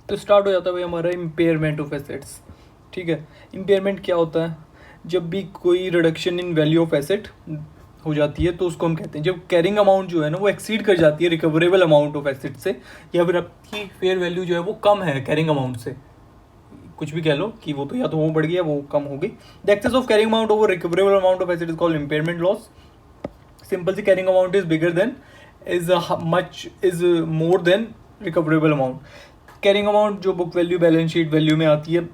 तो स्टार्ट हो जाता है भाई हमारा इम्पेयरमेंट ऑफ एसेट्स। ठीक है, इम्पेयरमेंट क्या होता है? जब भी कोई reduction in value of asset हो जाती है तो उसको हम कहते हैं, जब कैरिंग अमाउंट जो है ना वो एक्सीड कर जाती है रिकवरेबल अमाउंट ऑफ एसेट से, या फिर आपकी फेयर वैल्यू जो है वो कम है कैरिंग अमाउंट से, कुछ भी कह लो कि वो तो या तो वो बढ़ गया वो कम हो गई। The excess of carrying amount over recoverable amount of asset is called impairment loss. Simple सी, carrying amount is bigger than is more than recoverable amount. Carrying amount जो book value balance sheet value में आती है।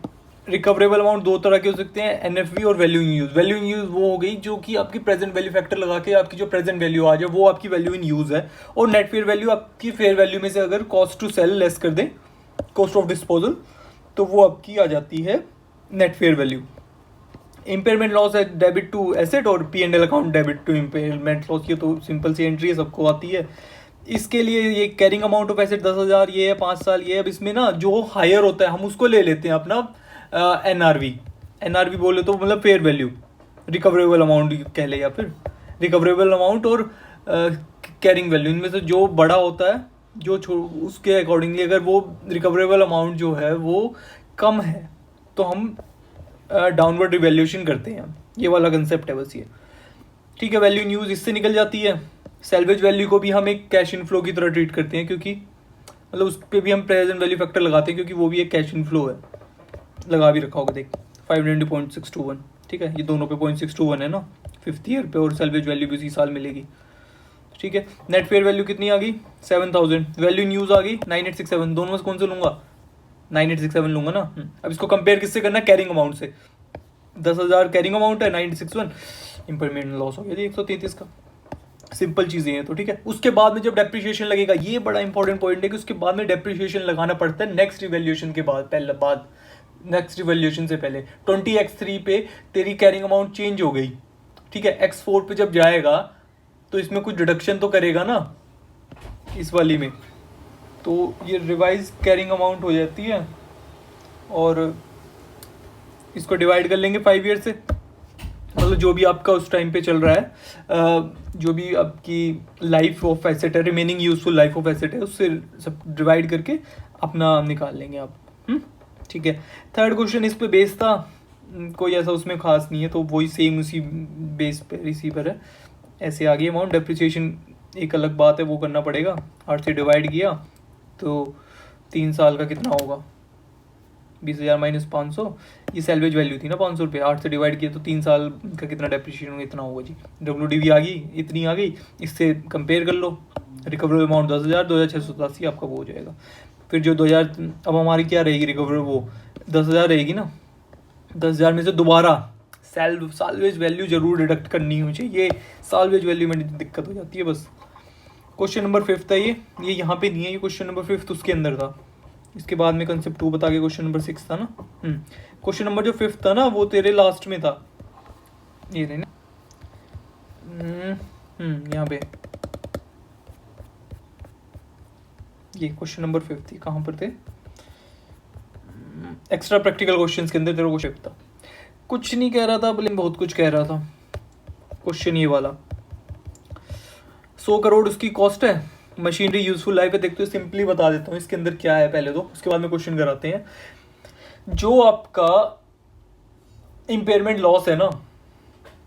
Recoverable amount दो तरह के हो सकते हैं, एनएफवी और value in use. Value in use वो हो गई जो कि आपकी प्रेजेंट वैल्यू फैक्टर लगा के आपकी जो प्रेजेंट वैल्यू आ जाए वो आपकी वैल्यू इन यूज है। और नेट फेयर वैल्यू आपकी फेयर वैल्यू में से अगर कॉस्ट टू सेल लेस कर दें, कॉस्ट ऑफ डिस्पोजल, तो वो आपकी आ जाती है net fair value. Impairment loss है डेबिट टू एसेट और P and L account debit to impairment loss. ये तो सिंपल सी एंट्री है, सबको आती है। इसके लिए ये कैरिंग अमाउंट ऑफ एसेट 10,000 ये है, 5 साल ये है। अब इसमें ना जो हायर होता है हम उसको ले लेते हैं अपना एनआरवी बोले तो मतलब फेयर वैल्यू, रिकवरेबल अमाउंट कह ले, या फिर रिकवरेबल अमाउंट और कैरिंग वैल्यू, इनमें से जो बड़ा होता है जो उसके अकॉर्डिंगली अगर वो रिकवरेबल अमाउंट जो है वो कम है तो हम डाउनवर्ड रिवैल्यूएशन करते हैं। ये वाला कंसेप्ट है बस ये। ठीक है, वैल्यू इन यूज इससे निकल जाती है। सेल्वेज वैल्यू को भी हम एक कैश इनफ्लो की तरह ट्रीट करते हैं, क्योंकि मतलब उस पर भी हम प्रेजेंट वैल्यू फैक्टर लगाते हैं, क्योंकि वो भी एक कैश इनफ्लो है। लगा भी रखा होगा देख, 590.621। ठीक है, ये दोनों पे 0.621 है ना, 5th ईयर पे, और सेल्वेज वैल्यू भी उसी साल मिलेगी। ठीक है, नेट फेयर वैल्यू कितनी आ गई? 7,000। वैल्यू इन यूज आ गई 9867। दोनों में से कौन सा लूंगा? 9867 लूंगा ना। अब इसको कंपेयर किससे करना है? कैरिंग अमाउंट से। 10,000 कैरिंग अमाउंट है, 961 इम्पेयरमेंट लॉस हो गया जी 133 का। सिंपल चीजें हैं। तो ठीक है, उसके बाद में जब डेप्रिसिएशन लगेगा, ये बड़ा इंपॉर्टेंट पॉइंट है कि उसके बाद में डेप्रिसिएशन लगाना पड़ता है नेक्स्ट रिवैल्यूएशन के बाद, नेक्स्ट रिवैल्यूएशन से पहले। 20x3 पे तेरी कैरिंग अमाउंट चेंज हो गई, ठीक है, x4 पे जब जाएगा तो इसमें कुछ डिडक्शन तो करेगा ना इस वाली में, तो ये रिवाइज कैरिंग अमाउंट हो जाती है। और इसको डिवाइड कर लेंगे 5 ईयर से, मतलब जो भी आपका उस टाइम पे चल रहा है, जो भी आपकी लाइफ ऑफ एसेट है, remaining useful life of asset है, उससे सब डिवाइड करके अपना निकाल लेंगे आप। ठीक है, थर्ड क्वेश्चन इस पे बेस था, कोई ऐसा उसमें खास नहीं है, तो वही सेम उसी बेस पे इसी पर है। ऐसे आगे अमाउंट डेप्रिसिएशन एक अलग बात है, वो करना पड़ेगा। 8 से डिवाइड किया तो 3 साल का कितना होगा? 20,000 माइनस 500, ये सेल्वेज वैल्यू थी ना 500 रुपये। 8 से डिवाइड किया तो 3 साल का कितना डेप्रिशिएशन होगा? इतना होगा जी। WDV आ गई, इतनी आ गई, इससे कंपेयर कर लो। रिकवरेबल अमाउंट 10,000, 2,687 आपका वो हो जाएगा। फिर जो 2,000 अब हमारी क्या रहेगी रिकवरेबल, वो 10,000 रहेगी ना। 10,000 में से दोबारा साल्वेज वैल्यू जरूर डिडक्ट करनी हो चाहिए। साल्वेज वैल्यू में दिक्कत हो जाती है बस। क्वेश्चन नंबर 5 था ये यहाँ पे नहीं है, ये क्वेश्चन नंबर 5 उसके अंदर था। इसके बाद में कंसेप्ट 2 बता के क्वेश्चन नंबर 6 था ना। क्वेश्चन नंबर जो 5 था ना वो तेरे लास्ट में था, ये रहे ना। यहाँ पे ये क्वेश्चन नंबर 5 थी, कहाँ पर थे? एक्स्ट्रा प्रैक्टिकल क्वेश्चंस के अंदर तेरे को 5 था। कुछ नहीं कह रहा था, बल्कि बहुत कुछ कह रहा था। क्वेश्चन ये वाला, 100 करोड़ उसकी कॉस्ट है, मशीनरी यूजफुल लाइफ है। देखते हो सिंपली बता देता हूँ इसके अंदर क्या है पहले तो, उसके बाद में क्वेश्चन कराते हैं। जो आपका इम्पेयरमेंट लॉस है ना,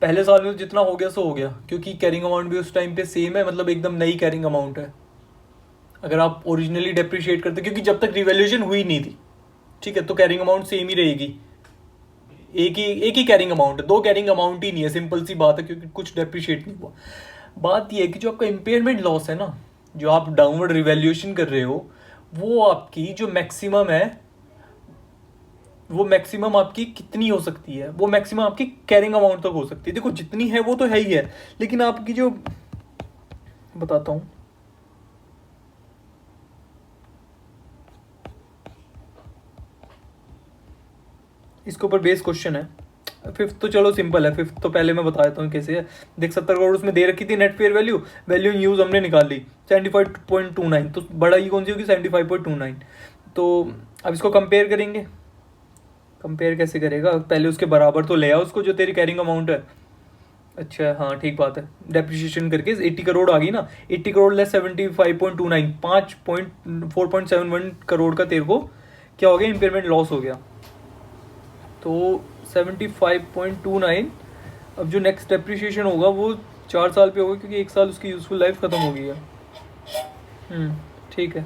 पहले साल में जितना हो गया सो हो गया, क्योंकि कैरिंग अमाउंट भी उस टाइम पे सेम है, मतलब एकदम नई कैरिंग अमाउंट है। अगर आप ओरिजिनली डेप्रिशिएट करते, क्योंकि जब तक रिवैल्यूएशन हुई नहीं थी, ठीक है, तो कैरिंग अमाउंट सेम ही रहेगी। एक ही कैरिंग अमाउंट है, 2 कैरिंग अमाउंट ही नहीं है, सिंपल सी बात है, क्योंकि कुछ डेप्रिशिएट नहीं हुआ। बात यह है कि जो आपका इम्पेयरमेंट लॉस है ना, जो आप डाउनवर्ड रिवैल्यूएशन कर रहे हो, वो आपकी जो मैक्सिमम है, वो मैक्सिमम आपकी कितनी हो सकती है? वो मैक्सिमम आपकी कैरिंग अमाउंट तक हो सकती है। देखो जितनी है वो तो है ही है, लेकिन आपकी जो, बताता हूं, इसके ऊपर बेस क्वेश्चन है। 5th तो चलो सिंपल है, 5th तो पहले मैं बता देता हूँ कैसे है। देख 70 करोड़ उसमें दे रखी थी net fair value, value in use हमने निकाल ली 75.29, तो बड़ा ही कौन सी होगी? 75.29। तो अब इसको कंपेयर करेंगे। कंपेयर कैसे करेगा? पहले उसके बराबर तो ले आओ उसको, जो तेरी कैरिंग अमाउंट है। अच्छा हाँ ठीक बात है, डेप्रिशिएशन करके 80 करोड़ आ गई ना। 80 करोड़ लेस 75.29, 4.71 करोड़ का तेरे को क्या हो गया, इम्पेयरमेंट लॉस हो गया। तो 75.29। अब जो नेक्स्ट डेप्रिसिएशन होगा वो 4 साल पे होगा, क्योंकि 1 साल उसकी यूज़फुल लाइफ ख़त्म हो गई है। ठीक है,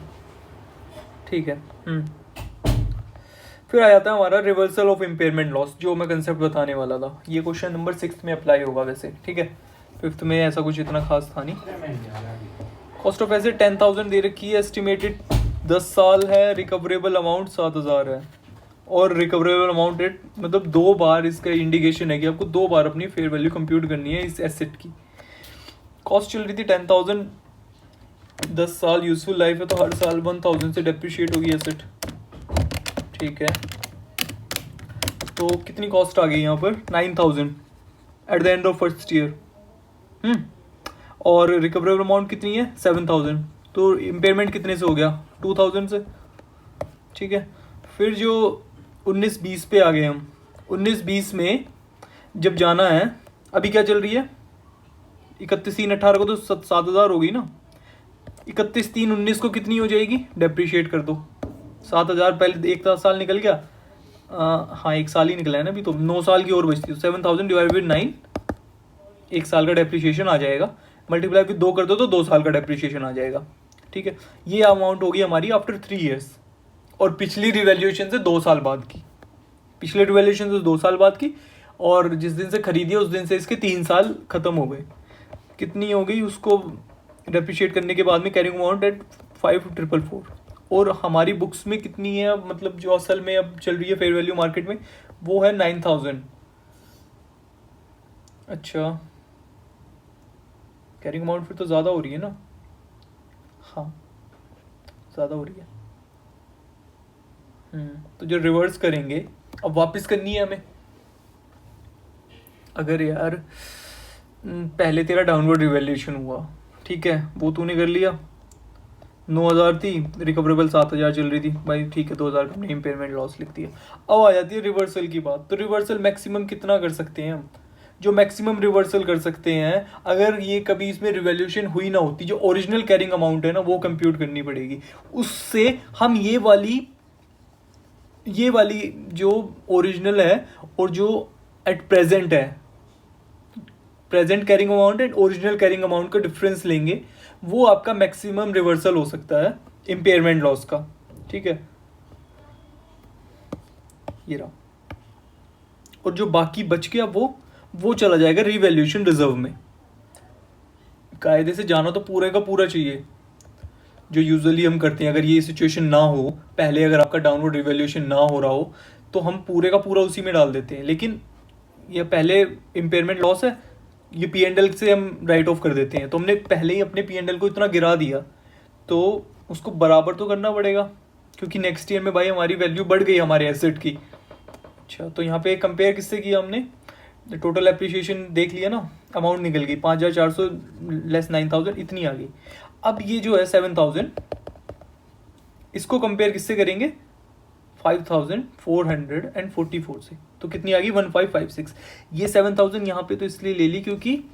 ठीक है। फिर आ जाता है हमारा रिवर्सल ऑफ इम्पेयरमेंट लॉस, जो मैं कंसेप्ट बताने वाला था। ये क्वेश्चन नंबर 6 में अप्लाई होगा वैसे, ठीक है। 5th में ऐसा कुछ इतना खास था नहीं। कॉस्ट ऑफ एसेट 10,000 दे रखी है, एस्टिमेटेड 10 साल है, रिकवरेबल अमाउंट 7,000 है, और रिकवरेबल अमाउंट रेट मतलब 2 बार इसका इंडिकेशन है कि आपको 2 बार अपनी फेयर वैल्यू कंप्यूट करनी है इस एसेट की। कॉस्ट चल रही थी 10,000, 10 साल यूजफुल लाइफ है, तो हर साल 1,000 से डेप्रिशिएट होगी एसेट, ठीक है। तो कितनी कॉस्ट आ गई यहाँ पर, 9,000 at the end of first year. और रिकवरेबल अमाउंट कितनी है, 7,000। तो इम्पेयरमेंट कितने से हो गया, 2,000 से, ठीक है। फिर जो 19-20 पे आ गए हम, 19-20 में जब जाना है, अभी क्या चल रही है, 31/3/18 को तो 7,000 हो गई ना। 31/3/19 को कितनी हो जाएगी, डेप्रिशिएट कर दो 7,000। पहले 1 साल निकल गया, हाँ 1 साल ही निकला है ना अभी, तो 9 साल की और बचती है। 7,000 डिवाइड बाई 9, 1 साल का डेप्रिशिएशन आ जाएगा। मल्टीप्लाई फिर 2 कर दो तो 2 साल का डेप्रिशिएशन आ जाएगा, ठीक है। ये अमाउंट होगी हमारी आफ्टर 3 ईयर्स, और पिछली रिवैल्यूएशन से 2 साल बाद की, पिछले रिवैल्यूएशन से 2 साल बाद की, और जिस दिन से खरीदी है उस दिन से इसके 3 साल खत्म हो गए। कितनी हो गई, उसको डेप्रिशिएट करने के बाद में कैरिंग अमाउंट एट 5,444। और हमारी बुक्स में कितनी है अब, मतलब जो असल में अब चल रही है फेयर वैल्यू मार्केट में, वो है 9,000। अच्छा, कैरिंग अमाउंट फिर तो ज़्यादा हो रही है ना, हाँ ज़्यादा हो रही है। तो जो रिवर्स करेंगे, अब वापस करनी है हमें। अगर यार पहले तेरा डाउनवर्ड रिवैल्यूएशन हुआ, ठीक है, वो तूने कर लिया, 9,000 थी, रिकवरेबल 7,000 चल रही थी भाई, ठीक है, 2,000 हमने इम्पेयरमेंट लॉस लिख दिया। अब आ जाती है रिवर्सल की बात। तो रिवर्सल मैक्सिमम कितना कर सकते हैं हम, जो मैक्सिमम रिवर्सल कर सकते हैं, अगर ये कभी इसमें रिवैल्यूएशन हुई ना होती, जो ओरिजिनल कैरिंग अमाउंट है ना वो कंप्यूट करनी पड़ेगी, उससे हम ये वाली जो ओरिजिनल है और जो एट प्रेजेंट है, present carrying amount and original carrying amount का डिफरेंस लेंगे, वो आपका मैक्सिमम रिवर्सल हो सकता है इम्पेयरमेंट लॉस का, ठीक है। ये रहा, और जो बाकी बच गया वो चला जाएगा रिवैल्यूएशन रिजर्व में। कायदे से जाना तो पूरे का पूरा चाहिए, जो यूजुअली हम करते हैं। अगर ये सिचुएशन ना हो पहले, अगर आपका डाउनवर्ड रिवैल्यूएशन ना हो रहा हो, तो हम पूरे का पूरा उसी में डाल देते हैं। लेकिन ये पहले इम्पेयरमेंट लॉस है, ये P&L से हम राइट ऑफ कर देते हैं, तो हमने पहले ही अपने P&L को इतना गिरा दिया, तो उसको बराबर तो करना पड़ेगा, क्योंकि नेक्स्ट ईयर में भाई हमारी वैल्यू बढ़ गई हमारे एसेट की। अच्छा, तो यहाँ पे कंपेयर किससे किया हमने, टोटल एप्रिसिएशन देख लिया ना, अमाउंट निकल गई 5,400 लेस 9,000, इतनी आ गई। अब ये जो है 7,000, इसको कंपेयर किससे करेंगे, 5,444 से, तो कितनी आ गई, 1,556। ये 7,000 यहाँ पे तो इसलिए ले ली क्योंकि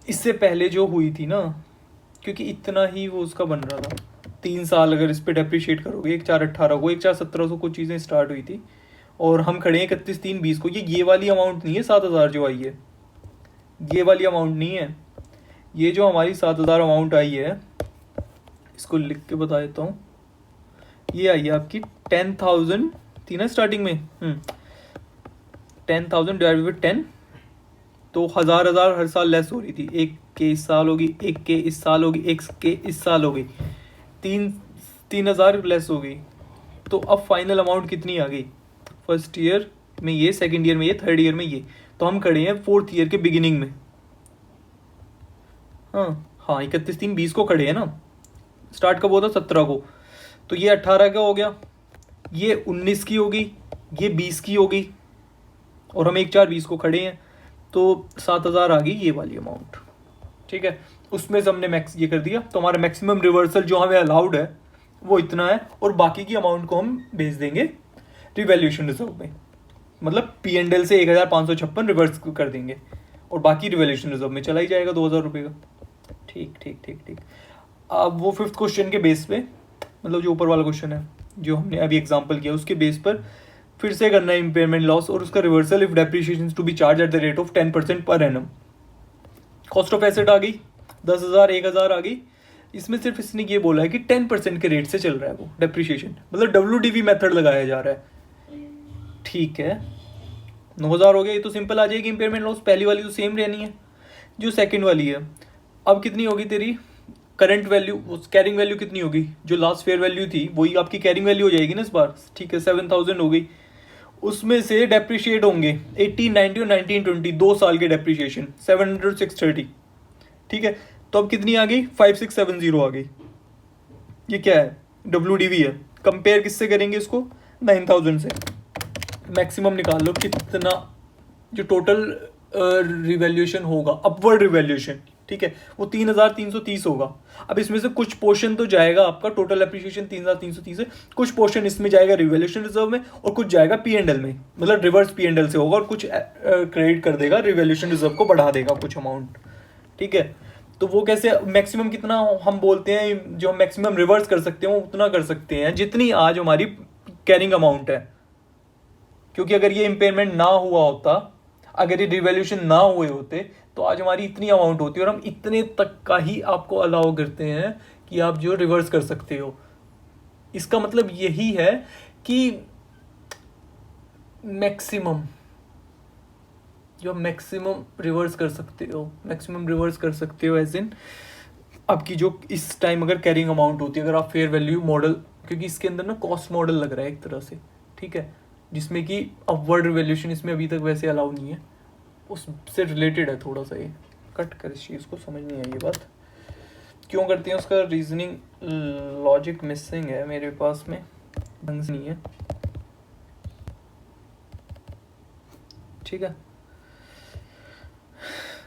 इससे पहले जो हुई थी ना, क्योंकि इतना ही वो उसका बन रहा था। 3 साल अगर इस पर डेप्रिशिएट करोगे, 1/4/18 को, 1/4/17 को चीज़ें स्टार्ट हुई थी, और हम खड़े हैं 31/3/20 को। ये वाली अमाउंट नहीं है 7,000 जो आई है, ये वाली अमाउंट नहीं है। ये जो हमारी 7,000 अमाउंट आई है, इसको लिख के बता देता हूँ, ये आई है आपकी 10,000 थी ना स्टार्टिंग में, 10,000 डिवाइडेड बाई 10, तो 1,000 हर साल लेस हो रही थी। एक के इस साल होगी, एक के इस साल होगी, एक के इस साल हो गई, 3,000 लेस हो गई। तो अब फाइनल अमाउंट कितनी आ गई, फर्स्ट ईयर में ये, सेकेंड ईयर में ये, थर्ड ईयर में ये, तो हम खड़े हैं 4th ईयर के बिगिनिंग में। हाँ 31/3/20 को खड़े हैं ना, स्टार्ट कब हुआ था, 17 को, तो ये 18 का हो गया, ये 19 की होगी, ये 20 की होगी, और हम 1/4/20 को खड़े हैं, तो 7,000 आ गई ये वाली अमाउंट, ठीक है। उसमें से हमने मैक्स ये कर दिया, तो हमारा मैक्सिमम रिवर्सल जो हमें अलाउड है वो इतना है, और बाकी की अमाउंट को हम भेज देंगे रिवैल्यूएशन रिजर्व में, मतलब P&L से 1,556 रिवर्स कर देंगे, और बाकी रिवैल्यूएशन रिजर्व में चला ही जाएगा 2,000 रुपये का। ठीक ठीक ठीक ठीक। अब वो 5th क्वेश्चन के बेस पे मतलब जो ऊपर वाला क्वेश्चन है जो हमने अभी एग्जांपल किया उसके बेस पर फिर से करना है इम्पेयरमेंट लॉस और उसका reversal if depreciation to be charge at the rate of 10% per annum. Cost of asset आ गई 10,000 1,000 आ गई। इसमें सिर्फ इसने ये बोला है कि 10% के रेट से चल रहा है वो डेप्रिसिएशन, मतलब WDV मेथड लगाया जा रहा है। ठीक है 9,000 हो गया, ये तो सिंपल आ जाएगी इम्पेयरमेंट लॉस, पहली वाली तो सेम रहनी है जो सेकंड वाली है। अब कितनी होगी तेरी करंट वैल्यू, कैरिंग वैल्यू कितनी होगी, जो लास्ट फेयर वैल्यू थी वही आपकी कैरिंग वैल्यू हो जाएगी ना इस बार। ठीक है 7,000 हो गई, उसमें से डेप्रिशिएट होंगे 18, 19 और 19, 20 2 साल के डेप्रिशिएशन 700, 630। ठीक है तो अब कितनी आ गई 5670 आ गई। ये क्या है WDV है। कंपेयर किससे करेंगे इसको 9,000 से, मैक्सिमम निकाल लो कितना जो टोटल रिवैल्यूएशन होगा, अपवर्ड रिवैल्यूएशन। ठीक है वो 3,330 होगा। अब इसमें से कुछ पोर्शन तो जाएगा आपका, टोटल एप्रिसिएशन 3,330 है, कुछ पोर्शन इसमें जाएगा रिवैल्यूएशन रिजर्व में और कुछ जाएगा P&L में, मतलब रिवर्स P&L से होगा और कुछ क्रेडिट कर देगा रिवैल्यूएशन रिजर्व को, बढ़ा देगा कुछ अमाउंट। ठीक है तो वो कैसे, मैक्सिमम कितना हम बोलते हैं जो हम मैक्सिमम रिवर्स कर सकते हैं वो उतना कर सकते हैं जितनी आज हमारी कैरिंग अमाउंट है। क्योंकि अगर ये इम्पेयरमेंट ना हुआ होता, अगर ये रिवैल्यूएशन ना हुए होते तो आज हमारी इतनी अमाउंट होती है और हम इतने तक का ही आपको अलाउ करते हैं कि आप जो रिवर्स कर सकते हो। इसका मतलब यही है कि मैक्सिमम जो मैक्सिमम रिवर्स कर सकते हो, मैक्सिमम रिवर्स कर सकते हो एज इन आपकी जो इस टाइम अगर कैरिंग अमाउंट होती है, अगर आप फेयर वैल्यू मॉडल, क्योंकि इसके अंदर ना कॉस्ट मॉडल लग रहा है एक तरह से। ठीक है जिसमें कि अपवर्ड रिवैल्यूएशन इसमें अभी तक वैसे अलाउ नहीं है, उससे रिलेटेड है थोड़ा सा। ये कट कर इस चीज़ को, समझ नहीं आई ये बात क्यों करती है, उसका रीजनिंग लॉजिक मिसिंग है मेरे पास में, ढंग से नहीं है। ठीक है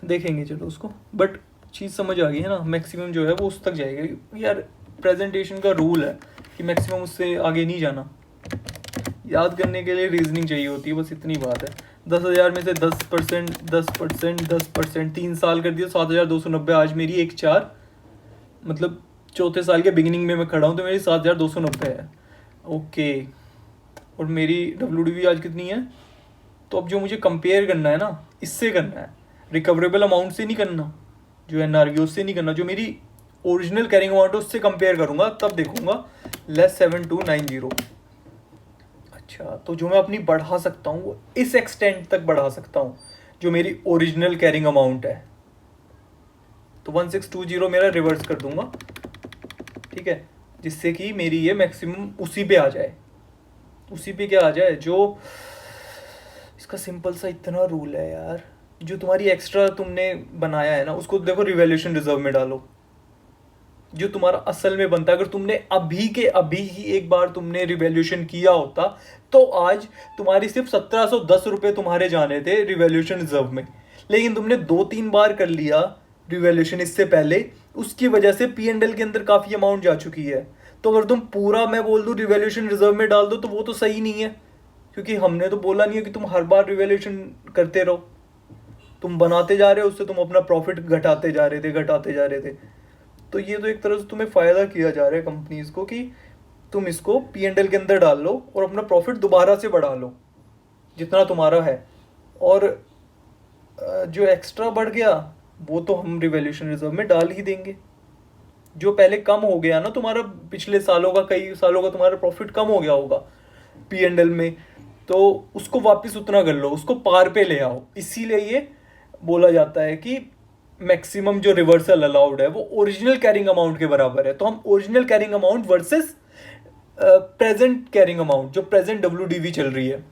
देखेंगे चलो उसको, बट चीज़ समझ आ गई है ना। मैक्सिमम जो है वो उस तक जाएगा यार, प्रेजेंटेशन का रूल है कि मैक्सिमम उससे आगे नहीं जाना। याद करने के लिए रीजनिंग चाहिए होती है, बस इतनी बात है। 10,000 में से 10%, 10%, 10%, 3 साल कर दिया 7,290। आज मेरी 1/4 मतलब चौथे साल के बिगिनिंग में मैं खड़ा हूँ तो मेरी 7,290 है। ओके और मेरी WDV आज कितनी है। तो अब जो मुझे कंपेयर करना है ना, इससे करना है, रिकवरेबल अमाउंट से नहीं करना, जो NRV उससे नहीं करना, जो मेरी ओरिजिनल कैरिंग अमाउंट है उससे कंपेयर करूँगा, तब देखूंगा लेस 7290। अच्छा तो जो मैं अपनी बढ़ा सकता हूँ वो इस एक्सटेंट तक बढ़ा सकता हूँ जो मेरी ओरिजिनल कैरिंग अमाउंट है। तो 1620 मेरा रिवर्स कर दूंगा। ठीक है जिससे कि मेरी ये मैक्सिमम उसी पे आ जाए, उसी पे क्या आ जाए, जो इसका सिंपल सा इतना रूल है यार, जो तुम्हारी एक्स्ट्रा तुमने बनाया है ना उसको देखो रिवैल्यूएशन रिजर्व में डालो, जो तुम्हारा असल में बनता है। अगर तुमने अभी के अभी ही एक बार तुमने रिवैल्यूएशन किया होता तो आज तुम्हारी सिर्फ 1,710 रुपये तुम्हारे जाने थे रिवैल्यूएशन रिजर्व में, लेकिन तुमने 2-3 बार कर लिया रिवैल्यूएशन इससे पहले, उसकी वजह से P&L के अंदर काफ़ी अमाउंट जा चुकी है। तो अगर तुम पूरा मैं बोल दूँ रिवैल्यूएशन रिजर्व में डाल दो तो वो तो सही नहीं है, क्योंकि हमने तो बोला नहीं है कि तुम हर बार रिवैल्यूएशन करते रहो, तुम बनाते जा रहे हो, उससे तुम अपना प्रॉफिट घटाते जा रहे थे। तो ये तो एक तरह से तुम्हें फ़ायदा किया जा रहा है कंपनीज को कि तुम इसको P&L के अंदर डाल लो और अपना प्रॉफिट दोबारा से बढ़ा लो जितना तुम्हारा है, और जो एक्स्ट्रा बढ़ गया वो तो हम रिवैल्यूएशन रिजर्व में डाल ही देंगे। जो पहले कम हो गया ना तुम्हारा, पिछले सालों का, कई सालों का तुम्हारा प्रॉफिट कम हो गया होगा P&L में, तो उसको वापस उतना कर लो, उसको पार पे ले आओ। इसीलिए ये बोला जाता है कि मैक्सिमम जो रिवर्सल अलाउड है वो ओरिजिनल कैरिंग अमाउंट के बराबर है। तो हम original carrying amount versus present carrying amount, जो प्रेजेंट WDV चल रही है,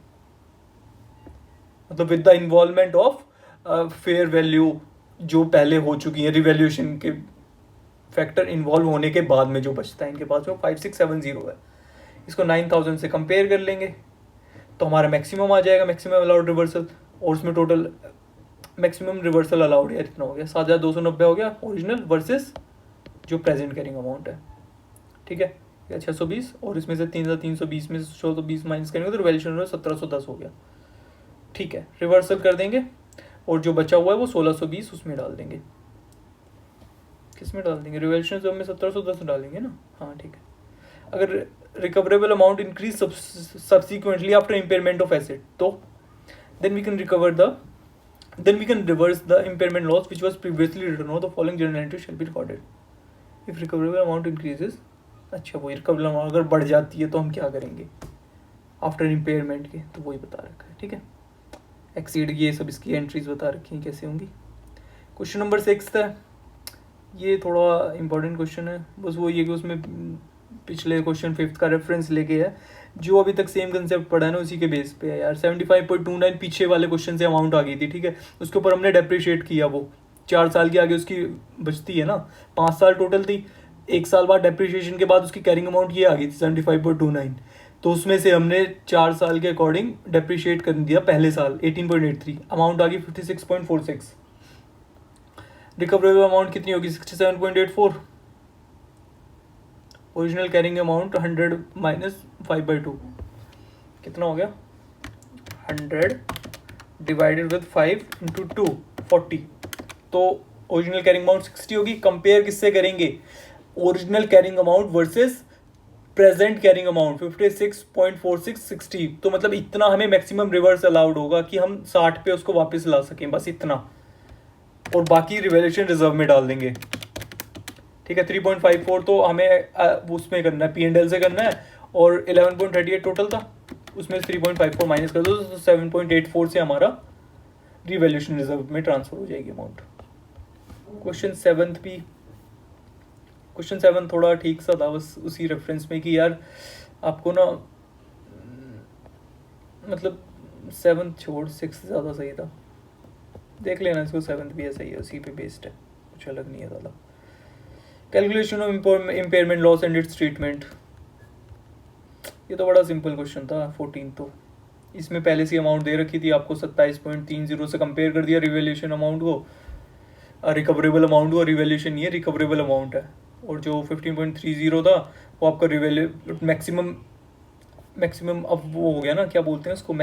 मतलब with the involvement of fair value जो पहले हो चुकी है, रिवैल्यूएशन के फैक्टर इन्वॉल्व होने के बाद में जो बचता है इनके पास वो 5670 है। इसको 9,000 से कंपेयर कर लेंगे तो हमारा मैक्सिमम आ जाएगा, मैक्सिमम अलाउड रिवर्सल, और उसमें टोटल मैक्सिमम रिवर्सल अलाउड है इतना हो गया 7,290 हो गया ओरिजिनल वर्सेस जो प्रेजेंट कैरिंग अमाउंट है। ठीक है 620 और इसमें से 3,320 में से 120 माइनस करेंगे तो रिवैल्यूएशन 1,710 हो गया। ठीक है रिवर्सल कर देंगे और जो बचा हुआ है वो 1,620 उसमें डाल देंगे। किस में डाल देंगे, रिवैल्यूएशन रिजर्व में 1,710 डालेंगे ना। हाँ ठीक है अगर recoverable amount increase subsequently after impairment of asset, तो then we can reverse the impairment loss which was previously return of the following journal entry shall be recorded if recoverable amount increases. अच्छा, वही recoverable amount अगर बढ़ जाती है तो हम क्या करेंगे आफ्टर इम्पेयरमेंट के, तो वही बता रखा है। ठीक है, एक्सीड ये सब इसकी एंट्रीज बता रखी हैं कैसे होंगी। क्वेश्चन नंबर 6 है, ये थोड़ा इंपॉर्टेंट क्वेश्चन है, बस वो ये कि उसमें पिछले क्वेश्चन 5 का रेफरेंस लेके है, जो अभी तक सेम कंसेप्ट पढ़ा है ना उसी के बेस पे है यार। 75.29 पीछे वाले क्वेश्चन से अमाउंट आ गई थी, ठीक है, उसके ऊपर हमने डेप्रिशिएट किया, वो 4 साल के आगे उसकी बचती है ना, 5 साल टोटल थी, 1 साल बाद डेप्रिशिएशन के बाद उसकी कैरिंग अमाउंट ये आ गई थी 75.29, तो उसमें से हमने 4 साल के अकॉर्डिंग डेप्रिशिएट कर दिया पहले साल 18.83, अमाउंट आ गई 56.46। रिकवरेबल अमाउंट कितनी होगी 67.84, ओरिजिनल कैरिंग अमाउंट 100 माइनस 5/2 कितना हो गया 100 डिवाइडेड विद 5 इंटू 2 40, तो ओरिजिनल कैरिंग अमाउंट 60 होगी। कंपेयर किससे करेंगे, original carrying amount versus present carrying amount 56.46 60, तो मतलब इतना हमें मैक्सिमम रिवर्स अलाउड होगा कि हम 60 पे उसको वापस ला सकें, बस इतना, और बाकी रिवैल्यूएशन रिजर्व में डाल देंगे। ठीक है, 3.54 तो हमें उसमें करना है, P&L से करना है, और 11.38 टोटल था, उसमें 3.54 माइनस कर दो तो 7.84 से हमारा रिवैल्यूएशन रिजर्व में ट्रांसफर हो जाएगी अमाउंट। क्वेश्चन 7 थोड़ा ठीक सा था, बस उसी रेफरेंस में कि यार आपको ना मतलब 7 छोड़ 6 ज़्यादा सही था, देख लेना इसको, 7 भी ऐसा ही है, उसी पे बेस्ड है, कुछ अलग नहीं है ज़्यादा। Calculation of impairment loss and it's treatment, ये तो बड़ा सिंपल क्वेश्चन था 14, तो इसमें पहले से अमाउंट दे रखी थी आपको, 27.30 से कंपेयर कर दिया रिवैल्यूएशन अमाउंट को, रिकवरेबल अमाउंट को, रिवैल्यूएशन ये रिकवरेबल अमाउंट है, और जो 15.30 था वो आपका मैक्सिमम अब वो हो गया ना, क्या बोलते हैं उसको,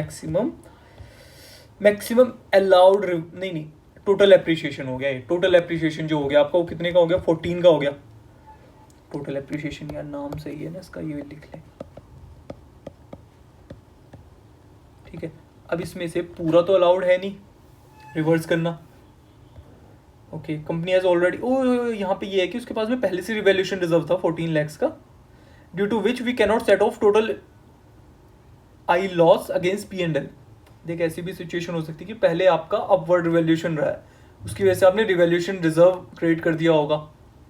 मैक्सिमम अलाउड नहीं टोटल एप्रिसिएशन हो गया, ये टोटल एप्रिसिएशन जो हो गया आपका वो कितने का हो गया 14 का हो गया टोटल एप्रिसिएशन, यार नाम सही है ना इसका, ये लिख लें। ठीक है, अब इसमें से पूरा तो अलाउड है नहीं रिवर्स करना। ओके, कंपनी हैज ऑलरेडी, यहाँ पे ये है कि उसके पास में पहले से रिवैल्यूएशन रिजर्व था 14 lakhs का, due to which we cannot set off total I loss against P&L। देख, ऐसी भी सिचुएशन हो सकती है कि पहले आपका अपवर्ड रिवैल्यूएशन रहा है, उसकी वजह से आपने रिवैल्यूएशन रिजर्व क्रिएट कर दिया होगा।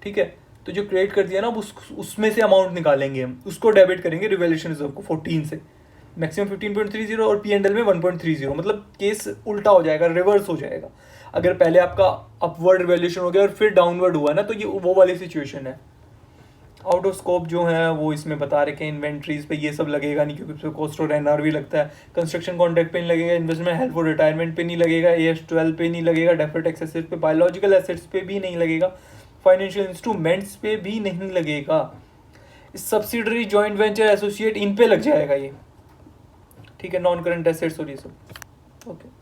ठीक है, तो जो क्रिएट कर दिया ना उसमें से अमाउंट निकालेंगे हम, उसको डेबिट करेंगे रिवैल्यूएशन रिजर्व को 14 से, मैक्सिमम 15.30 और P&L में 1.30, मतलब केस उल्टा हो जाएगा, रिवर्स हो जाएगा। अगर पहले आपका अपवर्ड रिवैल्यूएशन हो गया और फिर डाउनवर्ड हुआ ना, तो ये वो वाली सिचुएशन है। आउट ऑफ स्कोप जो है वो इसमें बता रखे हैं, इन्वेंट्रीज पे ये सब लगेगा नहीं, क्योंकि उसमें कॉस्ट और NR भी लगता है, कंस्ट्रक्शन कॉन्ट्रैक्ट पे नहीं लगेगा, इन्वेस्टमेंट हेल्थ फॉर रिटायरमेंट पे नहीं लगेगा, AS12 पे नहीं लगेगा, डेफर्ड टैक्स एसेट्स पे, बायोलॉजिकल एसेट्स पे भी नहीं लगेगा, फाइनेंशियल इंस्ट्रूमेंट्स पे भी नहीं लगेगा, सब्सिडरी जॉइंट वेंचर एसोसिएट इन पे लग जाएगा ये। ठीक है, नॉन करंट एसेट्स और ये सब। ओके।